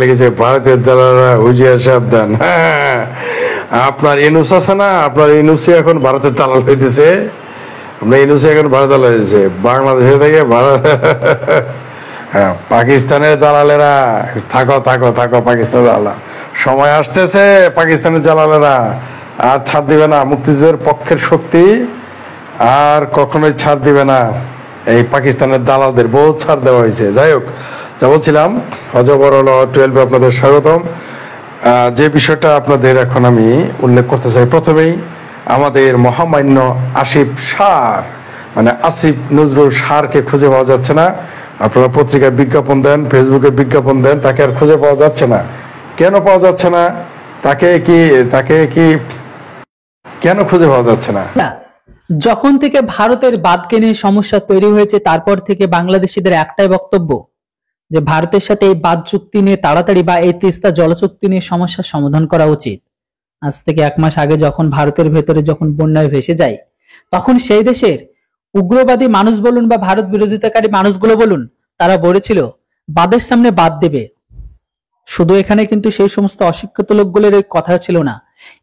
লেগেছে ভারতের দালালরা, হুঁশিয়ার সাবধান। আপনার ইনুস আছে না, আপনার ইনুসি এখন ভারতের দালাল হইতেছে। আপনার ইনুসি এখন ভারত দালাল হইতেছে বাংলাদেশে থেকে ভারত। হ্যাঁ, পাকিস্তানের দালালেরা থাকো থাকো থাকো, পাকিস্তানের দালাল সময় আসতেছে, পাকিস্তানের দালালেরা আর ছাড় দিবে না। মুক্তিযুদ্ধের পক্ষের শক্তি আর কখনোই ছাড় দিবে না। এই পাকিস্তানের দালালদের বহুত ছাড় দেওয়া হয়েছে। যাই হোক, যা বলছিলাম, অজবরল 12 আপনাদের স্বাগতম। যে বিষয়টা আপনাদের এখন আমি উল্লেখ করতে চাই, প্রথমেই আমাদের মহামান্য আসিফ সার, মানে আসিফ নজরুল সারকে খুঁজে পাওয়া যাচ্ছে না। আপনারা পত্রিকায় বিজ্ঞাপন দেন, ফেসবুকে বিজ্ঞাপন দেন, তাকে আর খুঁজে পাওয়া যাচ্ছে না। কেন পাওয়া যাচ্ছে না? তাকে কি কেন খুঁজে পাওয়া যাচ্ছে না? যখন থেকে ভারতের বাদকে নিয়ে সমস্যা তৈরি হয়েছে, তারপর থেকে বাংলাদেশিদের একটাই বক্তব্য যে ভারতের সাথে এই বাদ চুক্তি নিয়ে তাড়াতাড়ি বা এই তিস্তা জল চুক্তি নিয়ে সমস্যার সমাধান করা উচিত। আজ থেকে 1 মাস আগে যখন ভারতের ভেতরে যখন বন্যায় ভেসে যায়, তখন সেই দেশের উগ্রবাদী মানুষ বলুন বা ভারত বিরোধিতাকারী মানুষগুলো বলুন, তারা বলেছিল বাদের সামনে বাদ দেবে। শুধু এখানে কিন্তু সেই সমস্ত অশিক্ষিত লোকগুলোর এই কথা ছিল না,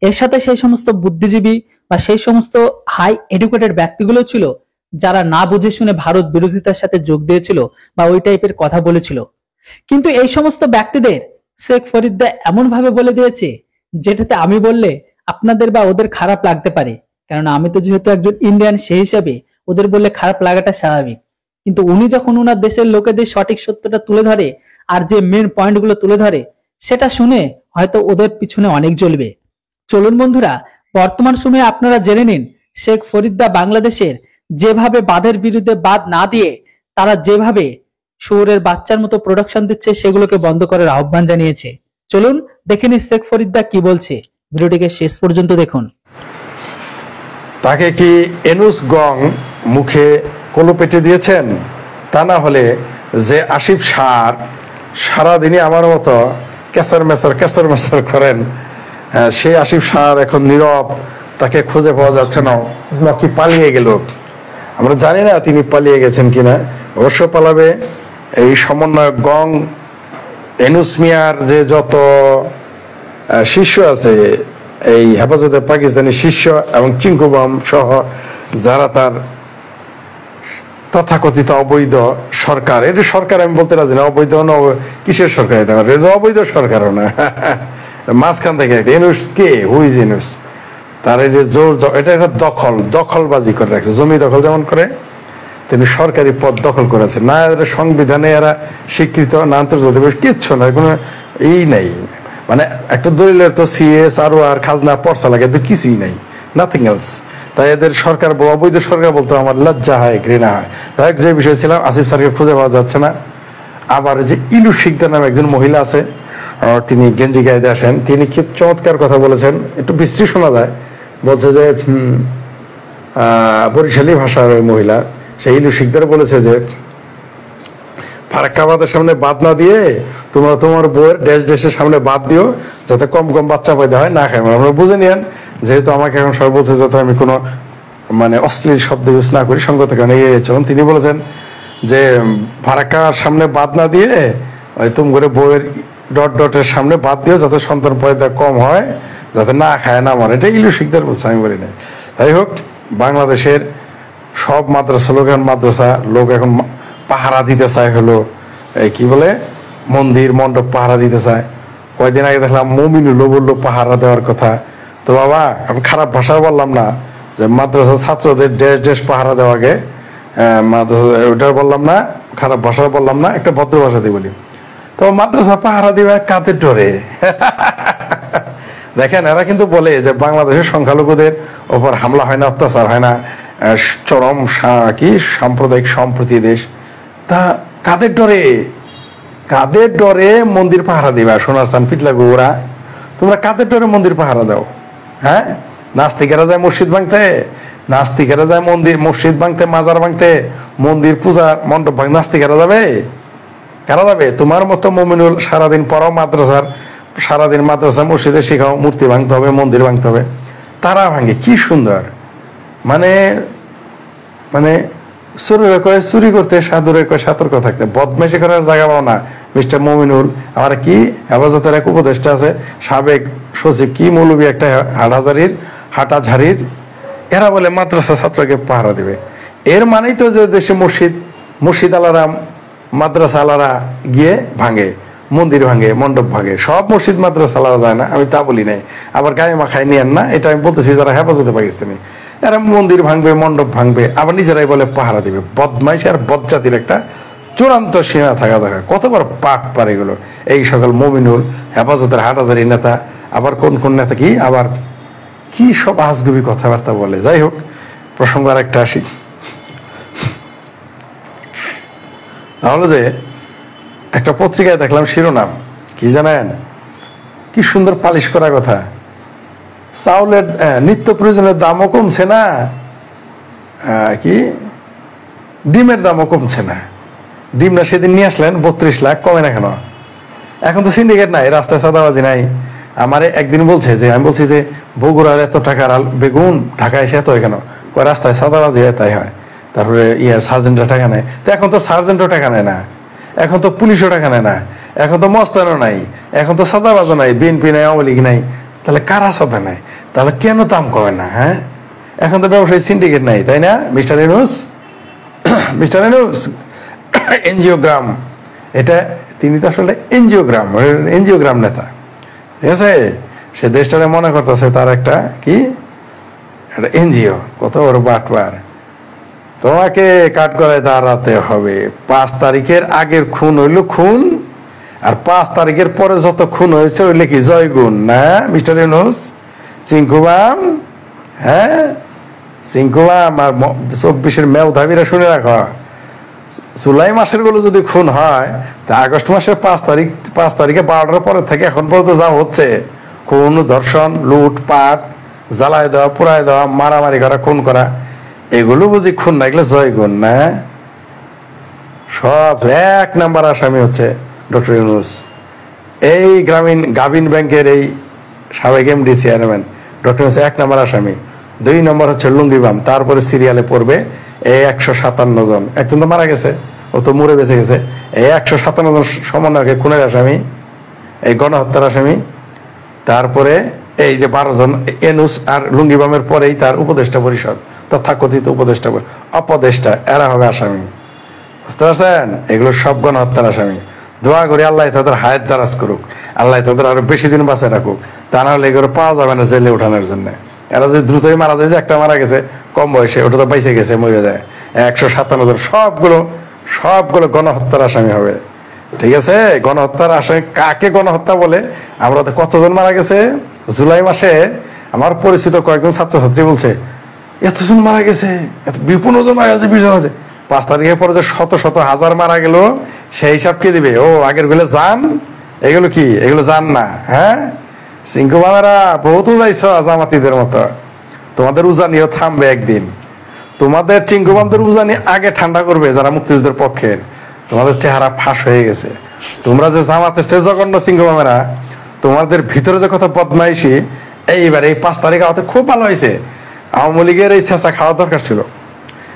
এর সাথে সেই সমস্ত বুদ্ধিজীবী বা সেই সমস্ত হাই এডুকেটেড ব্যক্তিগুলো ছিল যারা না বুঝে শুনে ভারত বিরোধিতার সাথে যোগ দিয়েছিল বা ওই টাইপের কথা বলেছিল। কিন্তু এই সমস্ত ব্যক্তিদের শেখ ফরিদা এমন ভাবে বলে দিয়েছে যেটাতে আমি বললে আপনাদের বা ওদের খারাপ লাগতে পারে, কারণ আমি তো যেহেতু একজন ইন্ডিয়ান, সেই হিসাবে ওদের বললে খারাপ লাগাটা স্বাভাবিক। কিন্তু উনি যখন ওনার দেশের লোকেদের সঠিক সত্যটা তুলে ধরে আর যে মেন পয়েন্টগুলো তুলে ধরে, সেটা শুনে হয়তো ওদের পিছনে অনেক জ্বলবে। চলুন বন্ধুরা, বর্তমান সময়ে আপনারা জেনে নিন শেখ ফরিদা বাংলাদেশের যেভাবে বাঁধের বিরুদ্ধে বাদ না দিয়ে তারা যেভাবে শুয়োরের বাচ্চার মতো প্রোডাকশন দিচ্ছে, সেগুলোকে বন্ধ করার আহ্বান জানিয়েছে। চলুন দেখে নিন শেখ ফরিদা কি বলছে, ভিডিওটিকে শেষ পর্যন্ত দেখুন। তাকে কি এনুস গং মুখে কলু পেটে দিয়েছেন? তা না হলে যে আসিফ সার সারাদিনই আমার মতো কেসার মেসার করেন, সেই আসিফ সার এখন নীরব, তাকে খুঁজে পাওয়া যাচ্ছে না, কি পালিয়ে গেল? আমরা জানি না তিনি পালিয়ে গেছেন কিনা। অবশ্য পালাবে। এই সমন্বয়ক গং এনুস মিয়ার যে যত শিষ্য আছে, এই হেফাজতে পাকিস্তানি শিষ্য এবং চিঙ্কুবাম সহ যারা তার তথাকথিত অবৈধ সরকার, এটা সরকার আমি বলতে রাজি না, অবৈধ কিসের সরকার? এটা অবৈধ সরকারও না, মাঝখান থেকে একটা এনুস কে, হুইজ এনুস, তার এই যে জোর, এটা একটা দখলবাজি করে রাখছে, জমি দখল যেমন করে তিনি সরকারি পদ দখল করেছে। না এরা সংবিধানে এরা স্বীকৃত, না আন্তর্জাতিক, কিচ্ছু না, কোনো এই নাই। মানে একটা দলিলের তো সিএস আর খাজনা পর্চা লাগে, কিছুই নাই, নাথিং এলস। তাই এদের সরকার, অবৈধ সরকার বলতে আমার লজ্জা হয়, ঘৃণা হয়। তাই যে বিষয় ছিলাম, আসিফ স্যারকে খুঁজে পাওয়া যাচ্ছে না। আবার যে ইলু শিকদার নামে একজন মহিলা আছে, তিনি গেঞ্জি গায়ে আসেন, তিনি খুব চমৎকার কথা বলেছেন, একটু বিশ্রী শোনা যায়। বলছে যে বরিশালী ভাষার ওই মহিলা, সেই ইলু শিকদার বলেছে যে ফারাক্কাবাদের সামনে বাদ না দিয়ে তোমার বউয়ের ড্যাশের সামনে বাদ দিও, যাতে কম বাচ্চা পয়দা হয়, না খায়। আমরা বুঝে নিয়েন, যেহেতু আমাকে এখন সবাই বলছে যাতে আমি কোনো মানে অশ্লীল শব্দ ইউজ না করি, সঙ্গত কারণে চলুন। তিনি বলেছেন যে ফারাক্কার সামনে বাদ না দিয়ে ওই তুম করে বউয়ের ডটের সামনে বাদ দিও, যাতে সন্তান পয়দা কম হয়, যাতে না খায় না মরে। এটা ইলু শিকদার বলছে, আমি বলি নাই। যাই হোক, বাংলাদেশের সব মাদ্রাসা লোক এখন পাহারা দিতে চায়, হলো এই কি বলে মন্দির মণ্ডপ পাহারা দিতে চায়। কয়েকদিন আগে দেখলাম মমিনুলও বললো পাহারা দেওয়ার কথা। তো বাবা, আমি খারাপ ভাষা বললাম না যে মাদ্রাসা ছাত্রদের ড্যাশ পাহারা দেওয়াকে, মাদ্রাসা ওটা বললাম না, খারাপ ভাষা বললাম না, একটা ভদ্র ভাষা দিয়ে বলি। তো মাদ্রাসা পাহারা দিবে কাদের ডরে? দেখেন, এরা কিন্তু বলে যে বাংলাদেশের সংখ্যালঘুদের ওপর হামলা হয় না, অত্যাচার হয় না, চরম কি সাম্প্রদায়িক সম্প্রীতি দেশ। তা কাদের ডরে মন্দির পাহারা দিবা? সোনার চান পিতলা গৌরা, তোমরা কাদের ডরে মন্দির পাহারা দাও? হ্যাঁ, নাস্তিকেরা যায় মসজিদ ভাঙতে, নাস্তিকেরা যায় মসজিদ ভাঙতে, মাজার ভাঙতে, মন্দির পূজার মণ্ডপ ভাঙতে, নাস্তিকেরা যাবে? কারা যাবে? তোমার মতো মুমিনুল সারাদিন পড়াও সারাদিন মাদ্রাসা মসজিদে শেখাও, মূর্তি ভাঙতে হবে, মন্দির ভাঙতে হবে, তারা ভাঙে। কি সুন্দর, মানে চোরের কয় চুরি করতে, সাধুরে কয় সতর্ক থাকতে। বদমাইশি করার জায়গা পাও না মিস্টার মমিনুল। আমার কি হেফাজতের এক উপদেষ্টা আছে, সাবেক সচিব, কি মৌলবী একটা হাটাঝারির, এরা বলে মাদ্রাসা ছাত্রকে পাহারা দিবে। এর মানেই তো যে দেশে মসজিদ আলারা, মাদ্রাসা আলারা গিয়ে ভাঙে, মন্দির ভাঙে, মণ্ডপ ভাঙে। সব মসজিদ মাদ্রাসা আলাদা যায় না, আমি তা বলি নাই। আবার গায়ে মাখায় নিয়েন না, এটা আমি বলতেছি যারা হেফাজতে পাকিস্তানি, এরা মন্দির ভাঙবে, মণ্ডপ ভাঙবে, আবার নিজেরাই বলে পাহারা দিবে। বদমাইশ আর বদজাতির একটা চূড়ান্ত সীমা থাকা দরকার। কতবার পাট পারে এগুলো, এই সকল মমিনুল, হেফাজতের হাটাজারি নেতা, আবার কোন কোন নেতা কি আবার কি সব আজগুবি কথাবার্তা বলে। যাই হোক, প্রসঙ্গ আর একটা আসি, তাহলে যে একটা পত্রিকায় দেখলাম শিরোনাম কি জানেন, কি সুন্দর পালিশ করা কথা, চাউলের নিত্য প্রয়োজনের দামও কমছে না, কি ডিমের দামও কমছে না। ডিম না সেদিন নিয়ে আসলেন 32 লাখ, কমে না কেন? এখন তো সিন্ডিকেট নাই, রাস্তায় সাদাবাজি নাই। আমারে একদিন বলছে যে, আমি বলছি যে বগুড়ার এত টাকার বেগুন ঢাকায় এসে এত হয় কেন? রাস্তায় সাদাবাজি হয়, তাই হয়। তারপরে সার্জেন্টরা টাকা নেয়। তো এখন তো সার্জেন্টও টাকা নেয় না, এখন তো পুলিশও টাকা নেয় না, এখন তো মস্তানও নাই, এখন তো সাদাবাজও নাই, বিএনপি নাই, আওয়ামী লীগ নাই, তাহলে কারা সাদা নাই? তাহলে কেন দাম কমে না? হ্যাঁ, এখন তো ব্যবসায়ী সিন্ডিকেট নাই, তাই না mister Yunus? Mister Yunus angiogram, এটা তিনি তো আসলে এনজিওগ্রাম নেতা, ঠিক আছে? সে দেশটারে মনে করতেছে তার একটা কি একটা এনজিও। কত বড় বাটবার! তোমাকে কাট করে দাঁড়াতে হবে। 5 তারিখের আগের খুন হইল খুন, আর 5 তারিখের পরে যত খুন হয়েছে হইলে কি জয়গুণ না মিস্টার ইউনূস? চিঙ্কুবাম, হ্যাঁ চিঙ্কুবাম, আর 24-এর মেউধাবীরা শুনে রাখো, জুলাই মাসের গুলো যদি খুন হয়, তা আগস্ট মাসের 5 তারিখে 12টার পরে থেকে এখন পর্যন্ত যা হচ্ছে, খুন, ধর্ষণ, লুট পাট, জ্বালায় দেওয়া, পুরায় দেওয়া, মারামারি করা, খুন করা, এগুলো বুঝি খুন না, এগুলো জয়গুণ না? সব 1 নাম্বার আসামি হচ্ছে ডক্টর ইউনূস। এই গাভিন ব্যাংকের এই সাবেক MD chairman doctor Yunus 1 number আসামি। 2 নম্বর হচ্ছে লুঙ্গিবাম, তারপরে সিরিয়ালে পড়বে এই 157 জন। একজন তো মারা গেছে, ও তো মরে বেঁচে গেছে। এই 157 জন সমন্বয়কে খুনের আসামি, এই গণহত্যার আসামি। তারপরে এই যে 12 জন ইউনূস আর লুঙ্গিবামের পরেই তার উপদেষ্টা পরিষদ, তথাকথিত উপদেষ্টা, এরা হবে আসামি। বুঝতে পারছেন? এগুলো সব গণহত্যার আসামি। দোয়া করি আল্লাহ তাদের হায়াত দারাজ করুক, আল্লাহ তাদের আরো বেশি দিন বাঁচায় রাখুক। তা না হলে এগুলো পাওয়া যাবে না জেলে ওঠানোর জন্য। এরা যদি দ্রুতই মারা যায়, যে একটা মারা গেছে কম বয়সে, ওটা তো বাইসে গেছে, মরে যায়। 157 জন সবগুলো গণহত্যার আসামি হবে, ঠিক আছে? গণহত্যার আসামি কাকে গণহত্যা বলে? আমরা তো কতজন মারা গেছে জুলাই মাসে, আমার পরিচিত কয়েকজন ছাত্রছাত্রী বলছে এতজন মারা গেছে, এত 15 জন মারা গেছে, 20 জন আছে। 5 তারিখের পরে যে শত হাজার মারা গেল, সেই হিসাব কে দিবে? ও আগের গুলো জান, এগুলো কি? এগুলো জান না? হ্যাঁ, সিংকু বাবারা বহুত উজাইছ জামাতিদের মতো। তোমাদের উজানিও থামবে একদিন। তোমাদের চিঙ্কুবামদের উজানি আগে ঠান্ডা করবে যারা মুক্তিযুদ্ধের পক্ষের। তোমাদের চেহারা ফাঁস হয়ে গেছে। তোমরা যে জামাতের সে জঘন্য চিঙ্কুবামেরা, তোমাদের ভিতরে যে কথা বদমাইশি, এইবার এই 5 তারিখ আমাদের খুব ভালো হয়েছে। আওয়ামী লীগের এই চেঁচা খাওয়া দরকার ছিল।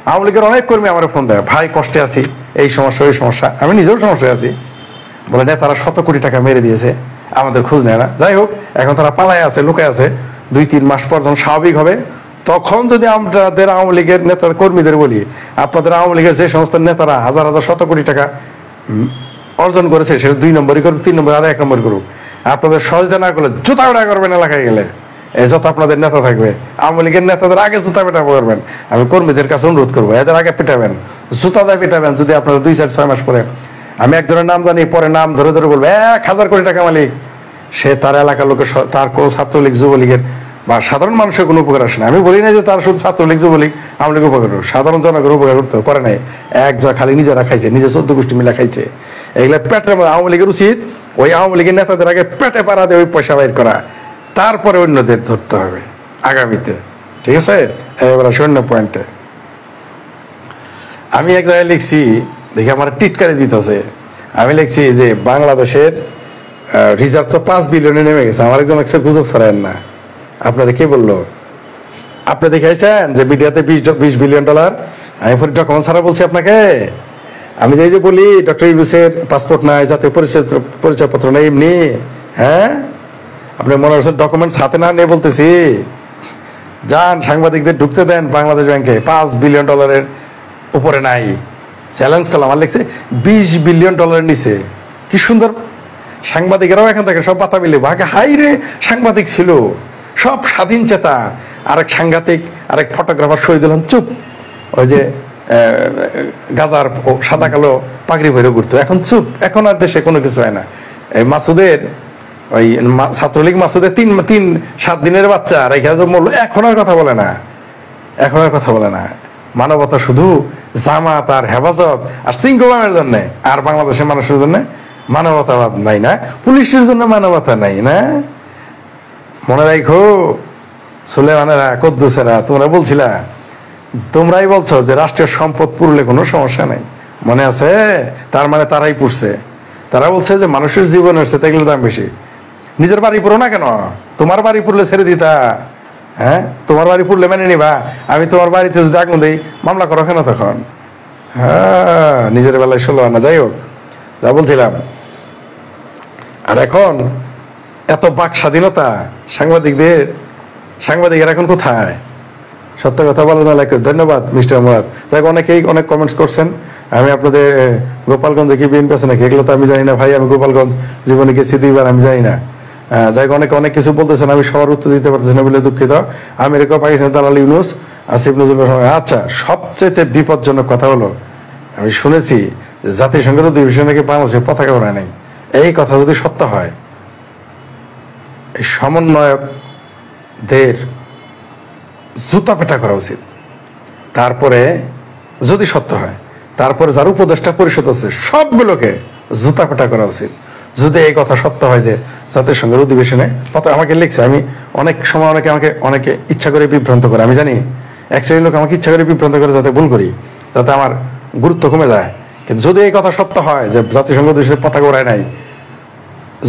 আওয়ামী লীগের অনেক কর্মী আমার ফোন দেয়, ভাই কষ্টে আছি, এই সমস্যা ওই সমস্যা। আমি নিজেও সমস্যায় আছি, বলে নেতারা 100 কোটি টাকা মেরে দিয়েছে, আমাদের খোঁজ নেয় না। যাই হোক, এখন তারা পালায় আছে, লুকায় আছে। 2-3 মাস পর যখন স্বাভাবিক হবে, তখন যদি আমাদের আওয়ামী লীগের নেতা কর্মীদের বলি, আপনাদের আওয়ামী লীগের যে সমস্ত নেতারা হাজার 100 কোটি টাকা অর্জন করেছে, সে 2 নম্বরই করুক, 3 নম্বর, আর 1 নম্বর করুক। আপনাদের সহজে না করলে জুতা বেড়া করবেন এলাকায় গেলে, এই যত আপনাদের নেতা থাকবে। আওয়ামী লীগের নেতাদের আগে জুতা পেটা করবেন। আমি কর্মীদের কাছে অনুরোধ করবো, এদের আগে পেটাবেন, জুতা দিয়ে পেটাবেন। যদি আপনারা 2-4-6 মাস পরে, আমি একজনের নাম জানি, পরে নাম ধরে ধরে বলবো 1000 কোটি টাকা মালিক, সে তার এলাকার লোকের, তার কোনো ছাত্রলীগ যুবলীগের বা সাধারণ মানুষের কোনো উপকার আসে না। আমি বলি না যে তার শুধু ছাত্রলীগ যুবলীগ আওয়ামী লীগ উপকার করুক, সাধারণ জনগণের উপকার করতে করে নাই। খালি নিজেরা খাইছে, নিজে 14 গোষ্ঠী মিলা খাইছে। এগুলো পেটের মধ্যে আওয়ামী লীগের উচিত ওই আওয়ামী লীগের নেতাদের আগে পেটে পাড়া দিয়ে ওই পয়সা বাইর করা, তারপরে অন্যদের ধরতে হবে আগামীতে, ঠিক আছে? এবার 0 পয়েন্টে আমি এক জায়গায় লিখছি, দেখি আমার টিটকারি দিতেছে। আমি লিখছি যে বাংলাদেশের রিজার্ভ তো 5 বিলিয়নে নেমে গেছে। আমার একজন গুজব ছড়ায়েন না। আপনারা কে বললো? আপনি দেখাইছেন যে মিডিয়াতে $20 বিলিয়ন আমি ডকুমেন্ট ছাড়া বলছি আপনাকে? আমি যে বলি ডক্টর ইউনূসের পাসপোর্ট নাই, জাতীয় পরিচয়পত্র নেই, এমনি? হ্যাঁ, আপনি মনে করছেন ডকুমেন্ট হাতে না নিয়ে বলতেছি? যান, সাংবাদিকদের ঢুকতে দেন বাংলাদেশ ব্যাংকে। $5 বিলিয়ন উপরে নাই। চ্যালেঞ্জ করলাম, আর লিখছে $20 বিলিয়ন নিচে। কি সুন্দর! সাংবাদিকেরাও এখান থেকে সব পাতা মিলে ভাগে হাই রে, সাংবাদিক ছিল সব স্বাধীন চেতা। আরেক সাংঘাতিক, আরেক ফটোগ্রাফার শহীদুল হন চুপ, ওই যে গাজার সাদা কালো পাগড়ি ভরে ঘুরতো, এখন চুপ। এখন আর দেশে কোনো কিছু হয় না। এই মাসুদের, ওই ছাত্রলীগ মাসুদের 3-7 দিনের বাচ্চা রেখে মরলো, এখন আর কথা বলে না। এখন আর কথা বলে না। মানবতা শুধু জামাত আর হেফাজত আর শৃঙ্খলার জন্য, আর বাংলাদেশের মানুষের জন্য মানবতাবাদ নাই না, পুলিশের জন্য মানবতা নাই না। মনে রাখো সুলেমানেরা, কদ্দুসেরা, তোমরা বলছিলা, তোমরাই বলছো যে রাষ্ট্রীয় সম্পদ পুরলে কোনো সমস্যা নাই, মনে আছে? তার মানে তারাই পুড়ছে। তারা বলছে যে মানুষের জীবন হচ্ছে এগুলো দাম বেশি। নিজের বাড়ি পুরো না কেন? তোমার বাড়ি পুরলে ছেড়ে দিতা? হ্যাঁ, তোমার বাড়ি পুরলে মেনে নিবা? আমি তোমার বাড়িতে যদি আগুন দিই, মামলা করো কেন তখন? হ্যাঁ, নিজের বেলায় 16 আনা। যাই হোক, যা বলছিলাম, আর এখন এত বাক স্বাধীনতা সাংবাদিকের এখন কোথায়? সত্য কথা বলো না লাগে। ধন্যবাদ মিস্টার মুরাদ। যাই হোক, অনেকেই অনেক কমেন্টস করছেন। আমি আপনাদের গোপালগঞ্জে কি বিএনপি আছে নাকি এগুলো তো আমি জানি না ভাই। আমি গোপালগঞ্জ জীবনে গেছি 2বার, আমি জানি না। যাই হোক, অনেক কিছু বলতেছেন, আমি সবার উত্তর দিতে পারতেছি না বলে দুঃখিত। আমেরিকা, পাকিস্তান, দালাল ইউনূস, আসিফ নজরুল। আচ্ছা, সবচেয়ে বিপজ্জনক কথা হলো, আমি শুনেছি যে জাতিসংঘের অধিবেশনে নাকি বাংলাদেশের পতাকা ওড়ায় নাই। এই কথা যদি সত্য হয়, এই সমন্বয়কদের জুতা পেটা করা উচিত। তারপরে যদি সত্য হয়, তারপরে যার উপদেষ্টা পরিষদ আছে সবগুলোকে জুতা পেটা করা উচিত। যদি এই কথা সত্য হয় যে জাতিসংঘের অধিবেশনে আমাকে লিখছে, আমি অনেক সময় অনেকে ইচ্ছা করে বিভ্রান্ত করে, আমি জানি এক শ্রেণীর লোক আমাকে ইচ্ছা করে বিভ্রান্ত করে যাতে ভুল করি, যাতে আমার গুরুত্ব কমে যায়। কিন্তু যদি এই কথা সত্য হয় যে জাতিসংঘ অধিবেশনে পতাকা ওড়ায় নাই,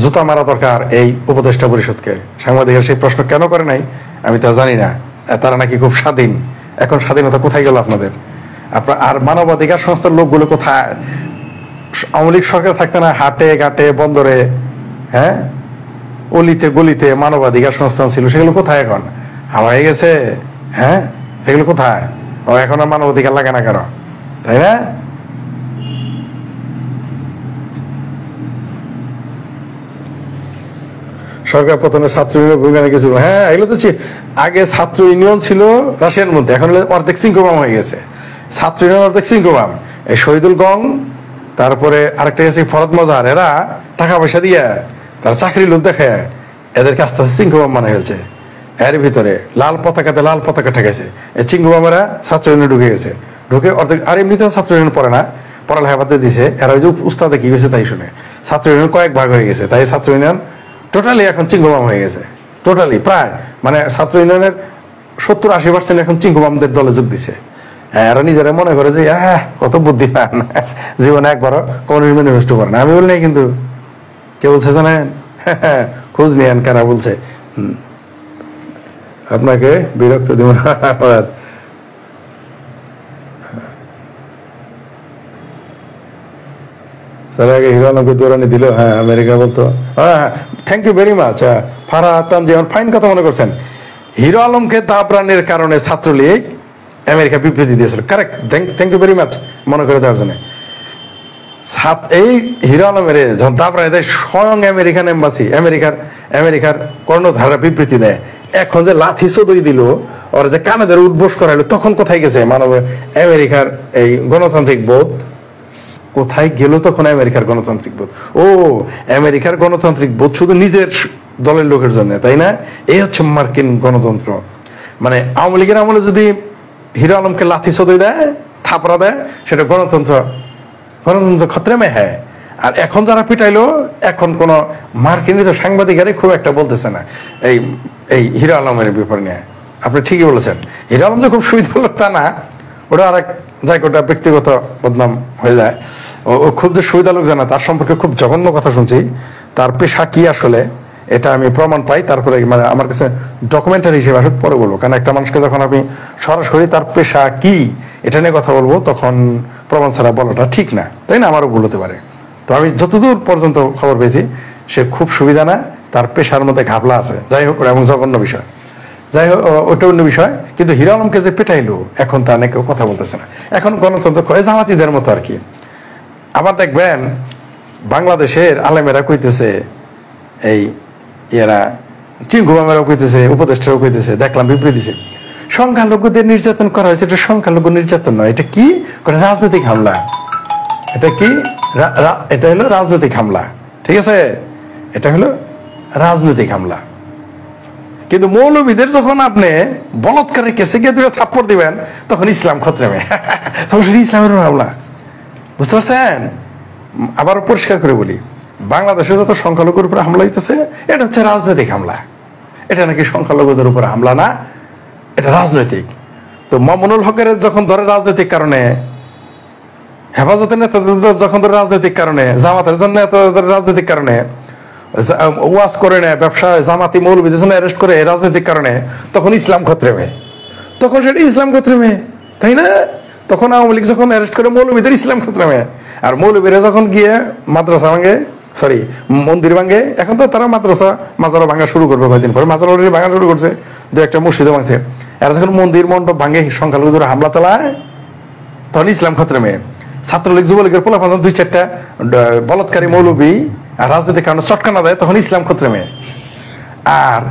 জুতা মারা দরকার এই উপদেষ্টা পরিষদকে। সাংবাদিকের সেই প্রশ্ন কেন করে নাই আমি তা জানি না। তারা নাকি খুব স্বাধীন। এখন স্বাধীনতা কোথায় গেল আপনাদের? আর মানবাধিকার সংস্থার লোকগুলো কোথায়? আওয়ামী লীগ সরকার থাকতে না হাটে ঘাটে বন্দরে, হ্যাঁ, অলিতে গলিতে মানবাধিকার সংস্থান ছিল, সেগুলো কোথায় এখন? হাওয়ায় গেছে। হ্যাঁ, সেগুলো কোথায়? ও এখন আর মানবাধিকার লাগে না কারো, তাই না? সরকার পতনে ছাত্র ইউনিয়নের ভূমিকা কিছু, হ্যাঁ, এগুলো তো আগে ছাত্র ইউনিয়ন ছিল রাশিয়ার মধ্যে, এখন অর্ধেক সিংকোবাম হয়ে গেছে। ছাত্র ইউনিয়ন অর্ধেক সিংকোবাম। এই শহীদুল গং, তারপরে আরেকটা গেছে ফরদ মজার, এরা টাকা পয়সা দিয়ে তারা চাকরি লোক দেখে এদেরকে আস্তে আস্তে সিংকোবাম বানাই ফেলছে। এর ভিতরে লাল পতাকা ঠেকেছে। এই চিংকোবামেরা ছাত্র ইউনিয়নে ঢুকে গেছে, ঢুকে অর্ধেক। আর এমনিতে ছাত্র ইউনিয়ন পড়ে না, পড়ালেখা বাদ দিয়ে দিছে। এরা ওই যে উস্তাদে কি গেছে তাই শুনে ছাত্র ইউনিয়ন কয়েক ভাগ হয়ে গেছে। তাই ছাত্র ইউনিয়ন টোটালি এখন চিংকোবাম হয়ে গেছে। টোটালি প্রায়, মানে ছাত্র ইউনিয়নের 70-80% এখন চিংকোবামদের দলে যোগ দিছে। এরা নিজেরা মনে করে যে কত বুদ্ধিমান, জীবনে একবারও কমিউনিস্ট ম্যানিফেস্টো করে না। আমি বলি নাই, কিন্তু কে বলছে জানেন? খোঁজ নিয়েন কারা বলছে। আপনাকে বিরক্ত দিব না। স্যার আগে হিরো আলমকে দৌড়ানি দিল, হ্যাঁ, আমেরিকা বলতো। হ্যাঁ, thank you very much. Farhad Tanzim ফাইন কথা মনে করছেন। হিরো আলমকে দাবরানের কারণে ছাত্রলীগ আমেরিকা বিবৃতি দিয়েছিল। Correct, thank you very much মনে করে দেওয়ার জন্য। এই হিরো আলমের যখন দাবরানি দেয়, স্বয়ং আমেরিকান এম্বাসি, আমেরিকার কর্ণধারা বিবৃতি দেয়। এখন যে লাথি চদই দিল, ওর যে কানাদের উদ্বোস করাইলো, তখন কোথায় গেছে আমেরিকার এই গণতান্ত্রিক বোধ? কোথায় গেল তখন আমেরিকার গণতান্ত্রিক বোধ? ও, আমেরিকার গণতান্ত্রিক বোধ শুধু নিজের দলের লোকের জন্য, তাই না? এই হচ্ছে মার্কিন গণতন্ত্র। মানে আওয়ামী লীগের আমলে যদি হিরো আলমকে লাথি চদই দেয়, থাপড়া দেয়, সেটা গণতন্ত্র খতরে মে হ্যায়। আর এখন যারা পিটাইলো, এখন কোন মার্কিন সাংবাদিকেরাই খুব একটা বলতেছে না এই হিরো আলমের ব্যাপার নিয়ে। আপনি ঠিকই বলেছেন, হিরো আলম যে খুব সুবিধা লোক তা না, ওটা আরেক জায়গাটা ব্যক্তিগত বদনাম হয়ে যায়। ও খুব যে সুবিধা লোক জানা, তার সম্পর্কে খুব জঘন্য কথা শুনছি। তার পেশা কি আসলে এটা আমি প্রমাণ পাই, তারপরে মানে আমার কাছে ডকুমেন্টারি হিসেবে আসুক পরে বলবো। কারণ একটা মানুষকে যখন আমি সরাসরি তার পেশা কি এটা নিয়ে কথা বলবো, তখন প্রমাণ ছাড়া বলাটা ঠিক না, তাই না? আমারও ভুল হতে পারে। তো আমি যতদূর পর্যন্ত খবর পেয়েছি সে খুব সুবিধা না, তার পেশার মধ্যে ঘাবলা আছে, যাই হোক এবং জঘন্য বিষয়, যাই হোক ওটা অন্য বিষয়। কিন্তু হিরো আলমকে যে পেটাইলো এখন তা অনেকে কথা বলতেছে না, এখন গণতন্ত্র জামাতিদের মতো আর কি। আবার দেখবেন বাংলাদেশের আলেমেরা কইতেছে, এই এরা চিঙ্গু মামেরাও কইতেছে, উপদেষ্টারাও কইতেছে, দেখলাম বিবৃতি দিছে সংখ্যালঘুদের নির্যাতন করা হয়েছে। এটা সংখ্যালঘু নির্যাতন নয়, এটা কি করে রাজনৈতিক হামলা। এটা কি এটা হলো রাজনৈতিক হামলা, ঠিক আছে? এটা হলো রাজনৈতিক হামলা। কিন্তু মৌলবীদের যখন আপনি বলৎকারের কেসে গিয়ে দুটো থাপ্পড় দিবেন তখন ইসলাম খতরেমে তখন সেটা ইসলামের হামলা, বুঝতে পারছেন? আবার পরিষ্কার করে বলি, বাংলাদেশে যত সংখ্যালঘুর উপরে হামলা হইতেছে এটা হচ্ছে রাজনৈতিক হামলা। এটা নাকি সংখ্যালঘুদের উপরে হামলা না, এটা রাজনৈতিক। তো মামুনুল হকের যখন ধরে রাজনৈতিক কারণে, হেফাজতের নেতাদের যখন ধরে রাজনৈতিক কারণে, জামাতের জন্য রাজনৈতিক কারণে, ওয়াজ করে নেয়, ব্যবসায় জামাতি মৌলবীদের জন্য অ্যারেস্ট করে রাজনৈতিক কারণে, তখন ইসলাম খতরেমে, তখন সেটা ইসলাম খতরেমে, তাই না? তখন আওয়ামী লীগ যখন অ্যারেস্ট করে মৌলবীদের ইসলাম খতরেমে, আর মৌলবীরা যখন গিয়ে মাদ্রাসা ভাঙে, সরি মন্দির ভাঙে, এখন তো তারা মাদ্রাসা মাজারও ভাঙা শুরু করবে কয়েকদিন পরে, মাজার অলরেডি ভাঙা শুরু করছে, দু একটা মসজিদও ভাঙছে। আর যখন মন্দির মণ্ডপ ভাঙে সংখ্যালঘুদের হামলা চালায় তখন ইসলাম খতরেমে। ছাত্রলীগ যুবলীগের পোলাপান দুই চারটা বলৎকারী মৌলবী আর রাজনৈতিক কারণে চটকানা দেয় তখন ইসলাম খতরেমে। আর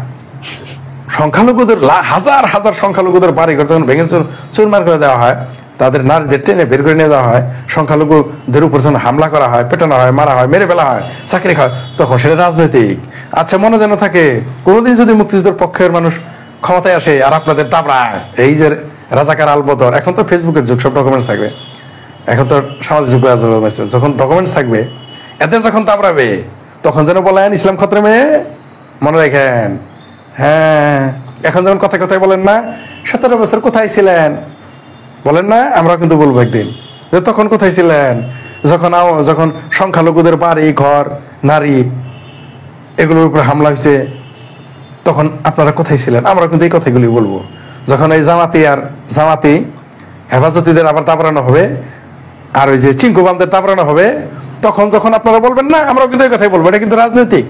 সংখ্যালঘুদের হাজার হাজার সংখ্যালঘুদের বাড়িঘর যখন ভেঙে চুরমার করে দেওয়া হয়, তাদের নারীদের টেনে বের করে নিয়ে দেওয়া হয়, সংখ্যালঘুদের উপর যখন হামলা করা হয়, পেটানো হয়, মারা হয়, মেরে ফেলা হয়, চাকরি খাওয়া, তখন সেটা রাজনৈতিক। আচ্ছা, মনে যেন থাকে কোনোদিন যদি মুক্তিযুদ্ধের পক্ষের মানুষ ক্ষমতায় আসে আর আপনাদের দাবড়ায়, এই যে রাজাকার আলবদর, এখন তো ফেসবুকের যুগ, সব ডকুমেন্টস থাকবে, এখন তো সামাজিক যোগাযোগ, যখন ডকুমেন্টস থাকবে, এদের যখন দাবড়াবে তখন যেন বলেন ইসলাম খতরেমে, মনে রাখেন। হ্যাঁ, এখন যেমন কথায় কথায় বলেন না 17 বছর কোথায় ছিলেন, বলেন না, আমরা কিন্তু বলবো একদিন যে তখন কোথায় ছিলেন, যখন সংখ্যালঘুদের বাড়ি ঘর নারী এগুলোর উপর হামলা হয়েছে, তখন আপনারা কোথায় ছিলেন? আমরা কিন্তু এই কথাগুলি বলবো। যখন এই জামাতি হেফাজতিদের আবার দাবড়ানো হবে, আর ওই যে চিঙ্কুবামদের দাবড়ানো হবে, তখন যখন আপনারা বলবেন না, আমরা কিন্তু এই কথাই বলবো, এটা কিন্তু রাজনৈতিক,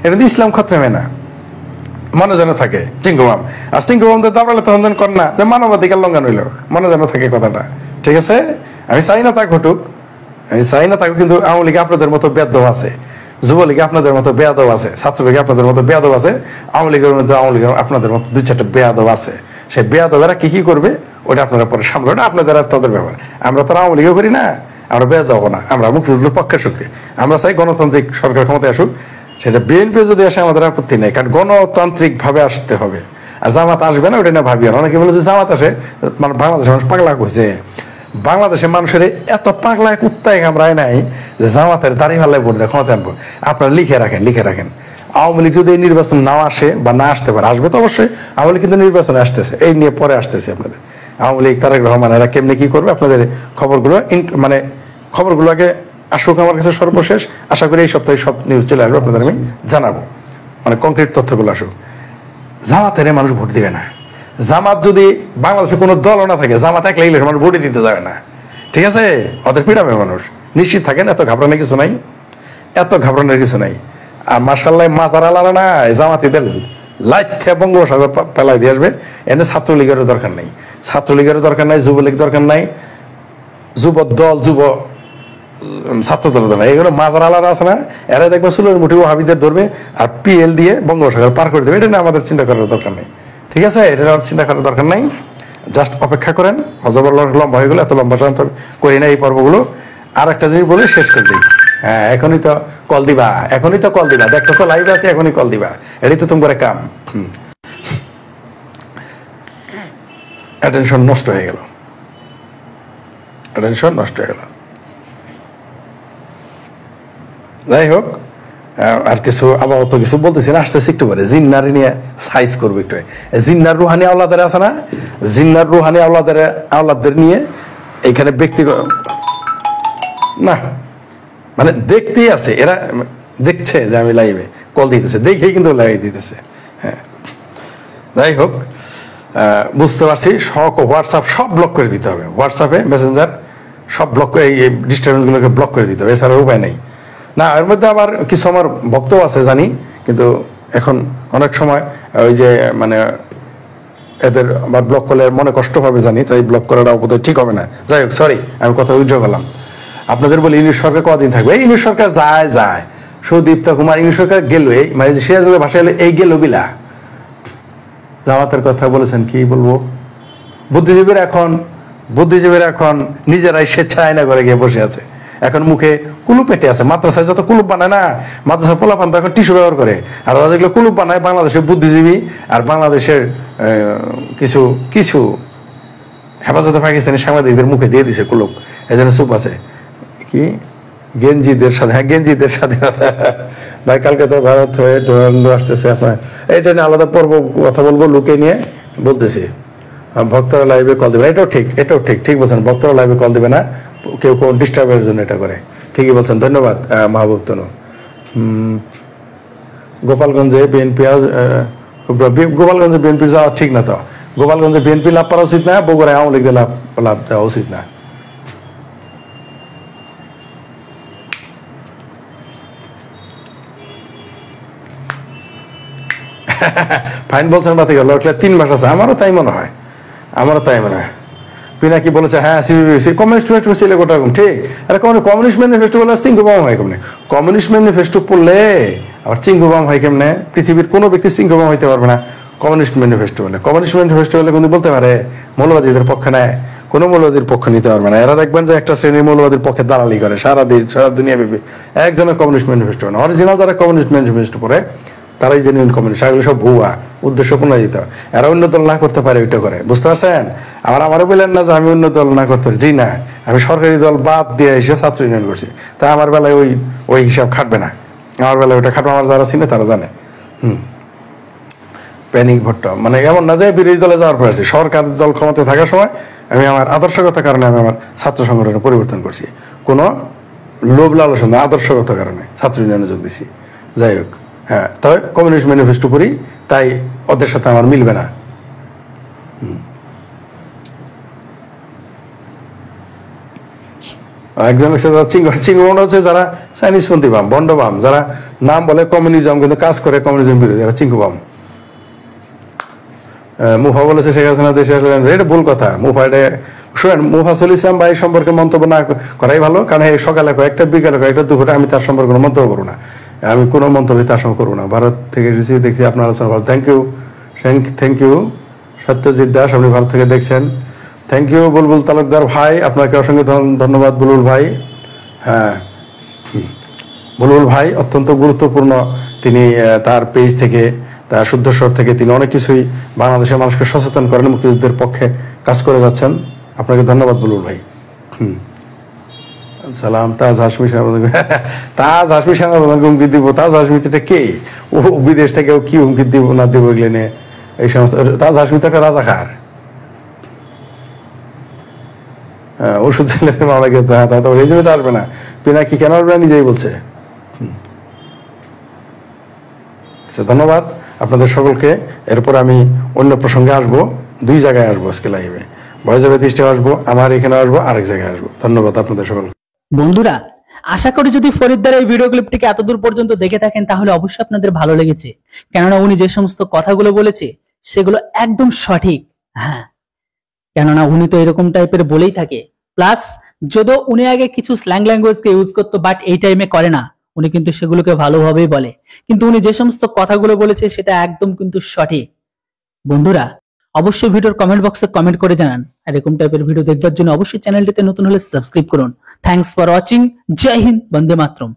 এটা কিন্তু ইসলাম খতরেমে না, মনে যেন থাকে চিঙ্কুবাম। আর চিঙ্কুবামদের দাবড়ালে তখন যেন কর না যে মানবাধিকার লঙ্ঘন হইল, মনে যেন থাকে কথাটা, ঠিক আছে? আমি চাই না তা ঘটুক, আমি চাই না তাকে, কিন্তু আওয়ামী লীগে আপনাদের মতো বেয়াদব আছে, যুবলীগে আপনাদের মতো বেয়াদব আছে, ছাত্রলীগে আপনাদের মতো বেয়াদব আছে, আওয়ামী লীগের আপনাদের মতো দুই চারটা বেয়াদব আছে। সেই বেয়াদবেরা কি কি করবে ওটা আপনারা পরে সামলে, ওটা আপনাদের আর তাদের ব্যাপার। আমরা তো আওয়ামী লীগও করি না, আমরা বেয়াদব না, আমরা মুক্তিযুদ্ধের পক্ষের শক্তি। আমরা চাই গণতান্ত্রিক সরকার ক্ষমতায় আসুক, সেটা বিএনপি যদি আসে আমাদের আপত্তি নেই, কারণ গণতান্ত্রিক ভাবে আসতে হবে। আর জামাত আসবে না ওটা না ভাবিও না। অনেকে বলে যে জামাত আসে মানে বাংলাদেশের মানুষ পাগলা কইছে, বাংলাদেশের মানুষের এত পাগলায় কুত্তায় কামড়ায় নাই যে জামাতের দাঁড়িয়ে মাল্লায় ভোট দেয় ক্ষমতা আনবো। আপনারা লিখে রাখেন আওয়ামী লীগ যদি এই নির্বাচন না আসে বা না আসতে পারে, আসবে তো অবশ্যই, আওয়ামী লীগ কিন্তু নির্বাচনে আসতেছে, এই নিয়ে পরে আসতেছে আপনাদের আওয়ামী লীগ, তারেক রহমান, এরা কেমনি কি করবে আপনাদের খবরগুলো আগে আসুক আমার কাছে সর্বশেষ। আশা করি এই সপ্তাহে সব নিউজ চলে আসবে, আপনাদের আমি জানাবো, মানে কংক্রিট তথ্যগুলো আসুক। জামাতের মানুষ ভোট দিবে না। জামাত যদি বাংলাদেশে কোনো দলও না থাকে, জামাত একলা ইলেকশন মানুষ ভোটই দিতে যাবে না, ঠিক আছে? ওদের পিড়াবে মানুষ, নিশ্চিত থাকেন, এত ঘাবড়ানোর কিছু নাই। আর মাশাআল্লাহ মাজার আলাদা না, জামাতিদের লাইথে বঙ্গোপসাগর পেলাই দিয়ে আসবে। এনে ছাত্রলীগেরও দরকার নাই, যুবলীগ দরকার নাই, ছাত্র দল নাই, এগুলো মাজার আলাদা আছে না, এরা দেখবে চুলের মুঠি ওয়াহাবিদের ধরবে আর পিএল দিয়ে বঙ্গোপসাগর পার করে দেবে। এটা নিয়ে আমাদের চিন্তা করার দরকার নেই, ঠিক আছে? এটা চিন্তা করার দরকার নাই, জাস্ট অপেক্ষা করেন। হজবর লম্বা হয়ে গেলো, এত লম্বা করি না এই পর্বগুলো। আর একটা জিনিস বলে শেষ করে দিই, হ্যাঁ, এখনই তো কল দিবা, দেখতেছো লাইভ আছে, এখনই কল দিবা, এটাই তো তোমার কাম। অ্যাটেনশন নষ্ট হয়ে গেল। যাই হোক, আর কিছু আপাতত কিছু বলতেছি না, আসতেছি একটু পরে। জিন্নারি নিয়ে সাইজ করবো একটু। জিন্নার রুহানি আওলাদের আছে না, জিন্নার রুহানি আওলাদের নিয়ে এইখানে ব্যক্তিগত না, মানে দেখতেই আছে, এরা দেখছে যে আমি লাইভে কল দিতেছে, দেখেই কিন্তু লাইভ দিতেছে। হ্যাঁ, যাই হোক, বুঝতে পারছি। হোয়াটসঅ্যাপ সব ব্লক করে দিতে হবে, হোয়াটসঅ্যাপে মেসেঞ্জার সব ব্লক করে, এই ডিস্টার্বেন্স গুলোকে ব্লক করে দিতে হবে, এছাড়া উপায় নেই। না, এর মধ্যে আবার কিছু আমার ভক্ত আছে জানি, কিন্তু এখন অনেক সময় ওই যে মানে এদের আবার ব্লক করলে মনে কষ্ট পাবে জানি, তাই ব্লক করাটা বোধহয় ঠিক হবে না। যাই হোক, সরি, আমি কথা উজ্জ্ব করলাম। আপনাদের বলি, ইউনিট সরকার কদিন থাকবে? এই ইউনিট সরকার যায় সুদীপ্তা কুমার ইউনিট সরকার গেল, এই মানে সিরাজুলের ভাষায় হলো এই গেল বিলা। জামাতের কথা বলেছেন, কি বলবো, বুদ্ধিজীবীরা এখন নিজেরাই স্বেচ্ছা আয়না করে গিয়ে বসে আছে, এখন মুখে কুলুপ পেটে আছে। মাদ্রাসায় যত কুলুপ বানায় না, মাদ্রাসা পোলাপান তো এখন টিস্যু ব্যবহার করে, আর ওরা যেগুলো কুলুপ বানায় বাংলাদেশের বুদ্ধিজীবী আর বাংলাদেশের কিছু কিছু হেফাজতে পাকিস্তানি সাংবাদিকদের মুখে দিয়ে দিছে কুলুপ, এই জন্য চুপ আছে। কি গেঞ্জিদের সাথে, হ্যাঁ গেঞ্জিদের স্বাধীনতা ভাই, কালকে তো ভারত হয়ে আসতেছে, আপনার এটা নিয়ে আলাদা পর্ব কথা বলবো, লুকে নিয়ে বলতেছি। ভক্তরা লাইভে কল দেবে, এটাও ঠিক বলছেন, ভক্তরা লাইভে কল দেবে না, কেউ কোন ডিস্টার্বের জন্য এটা করে, ঠিকই বলছেন, ধন্যবাদ মাহবুব তনু। গোপালগঞ্জে বিএনপি যাওয়া ঠিক না, তো গোপালগঞ্জে বিএনপি লাভ করা উচিত না, বগুড়ায় আওয়ামী লীগের লাভ দেওয়া উচিত না। ফাইন বলছেন বাতি গেল, 3 মাস আছে, আমারও তাই মনে হয়। পিনাকি বলেছে, হ্যাঁ সিপিবি কমিউনিস্ট ম্যানিফেস্টো ছিল গোটা রকম, ঠিক। আরে কমিউনিস্ট ম্যানিফেস্টো বলে চিঙ্গু বাম হয় কেমনে? কমিউনিস্ট ম্যানিফেস্টো পড়লে আবার চিঙ্গু বাম হয় কেমনে? পৃথিবীর কোনো ব্যক্তি চিঙ্গু বাম হইতে পারবে না কমিউনিস্ট ম্যানিফেস্টো বলে। কমিউনিস্ট ম্যানিফেস্টো বলে কিন্তু বলতে পারে মৌলবাদীদের পক্ষে নেয়, কোনো মৌলবাদীর পক্ষ নিতে পারবে না। এরা দেখবেন যে একটা শ্রেণীর মৌলবাদীর পক্ষে দালালি করে সারা দুনিয়া ব্যাপী, একজনের কমিউনিস্ট ম্যানিফেস্টো না। অরিজিনাল যারা কমিউনিস্ট ম্যানিফেস্টো পড়ে তারাই জেনুইন কমিউনিস্ট, এগুলো সব ভুয়া, উদ্দেশ্য প্রণোদিত। এরা অন্য দল না করতে পারে, ওইটা করে, বুঝতে পারছেন? আমারও বললেন না যে আমি অন্য দল না করতে পারি, জি না, আমি সরকারি দল বাদ দিয়ে এসে ছাত্র ইউনিয়ন করছি, তাই আমার বেলায় ওই হিসাব খাটবে না, আমার বেলায় ওইটা খাটবে, আমার যারা চিনে তারা জানে। প্যানিক ভট্ট মানে এমন না যে বিরোধী দলে যাওয়ার পর আছি, সরকার দল ক্ষমতায় থাকার সময় আমি আমার আদর্শগত কারণে আমি আমার ছাত্র সংগঠনে পরিবর্তন করছি, কোনো লোভ লালসা না, আদর্শগত কারণে ছাত্র ইউনিয়নে যোগ দিছি। যাই হোক, হ্যাঁ, তবে কমিউনিস্ট ম্যানিফেস্টো পড়ি, তাই ওদের সাথে আমার মিলবে না। একজন চিঙ্গম হচ্ছে যারা চাইনিজ পন্থী বাম, বন্ড বাম, যারা নাম বলে কমিউনিজম কিন্তু কাজ করে কমিউনিজম বিরোধী, এরা চিঙ্গু বাম। মুফা বলেছে শেখ হাসিনা দেশে আসলেন, এটা ভুল কথা। মুফা এটা শোনেন, মুফাসুল ইসলাম ভাই সম্পর্কে মন্তব্য না করাই ভালো, কারণ এই সকালে কয়েকটা, বিকালে কয়েকটা, দুপুরে আমি তার সম্পর্কে কোনো মন্তব্য করবো না, আমি কোনো মন্তব্য তার সঙ্গে করবো না। ভারত থেকে এসেছি, দেখছি আপনার আলোচনা ভালো, থ্যাংক ইউ সত্যজিৎ দাস, আপনি ভারত থেকে দেখছেন, থ্যাংক ইউ বুলবুল তালুকদার ভাই, আপনাকে অসংখ্য ধন্যবাদ বুলবুল ভাই। হ্যাঁ, বুলবুল ভাই অত্যন্ত গুরুত্বপূর্ণ, তিনি তার পেজ থেকে, তার শুদ্ধস্বর থেকে তিনি অনেক কিছুই বাংলাদেশের মানুষকে সচেতন করেন, মুক্তিযুদ্ধের পক্ষে কাজ করে যাচ্ছেন, আপনাকে ধন্যবাদ বুলবুল ভাই। সালাম। তাজ হাসমি সেনাপ্রধানকে হুমকি দিব? তাজ হাসমিটা কে? ও বিদেশ থেকে কি হুমকি দিব না দিব এগুলো নিয়ে, এই সমস্ত। তাজ হাসমি তো একটা রাজাকার, ওষুধ চাইলে মামলা খেতে, হ্যাঁ, তা তো এই জন্য তো আসবে না। পিনাকি কেন আসবে না নিজেই বলছে। আচ্ছা, ধন্যবাদ আপনাদের সকলকে। এরপর আমি অন্য প্রসঙ্গে আসবো, 2 জায়গায় আসবো আজকে লাইভে, ভয়েস অফ এথিস্টে আসবো, আমার এখানে আসবো, আরেক জায়গায় আসবো। ধন্যবাদ আপনাদের সকলকে। বন্ধুরা, আশা করি যদি ফরিদদার এই ভিডিও ক্লিপটিকে এতদূর পর্যন্ত দেখে থাকেন তাহলে অবশ্যই আপনাদের ভালো লেগেছে, কেননা উনি যে সমস্ত কথাগুলো বলেছে সেগুলো একদম সঠিক। হ্যাঁ, কেননা উনি তো এরকম টাইপের বলেই থাকে, প্লাস যদিও উনি আগে কিছু স্ল্যাং ল্যাঙ্গুয়েজকে ইউজ করতো, বাট এই টাইমে করে না, উনি কিন্তু সেগুলোকে ভালোভাবেই বলে। কিন্তু উনি যে সমস্ত কথাগুলো বলেছে সেটা একদম কিন্তু সঠিক। বন্ধুরা, অবশ্যই ভিডিওর কমেন্ট বক্সে কমেন্ট করে জানান, আর এরকম টাইপের ভিডিও দেখবার জন্য অবশ্যই চ্যানেলটিতে নতুন হলে সাবস্ক্রাইব করুন। Thanks for watching. জয় হিন্দ, বন্দে মাতরম।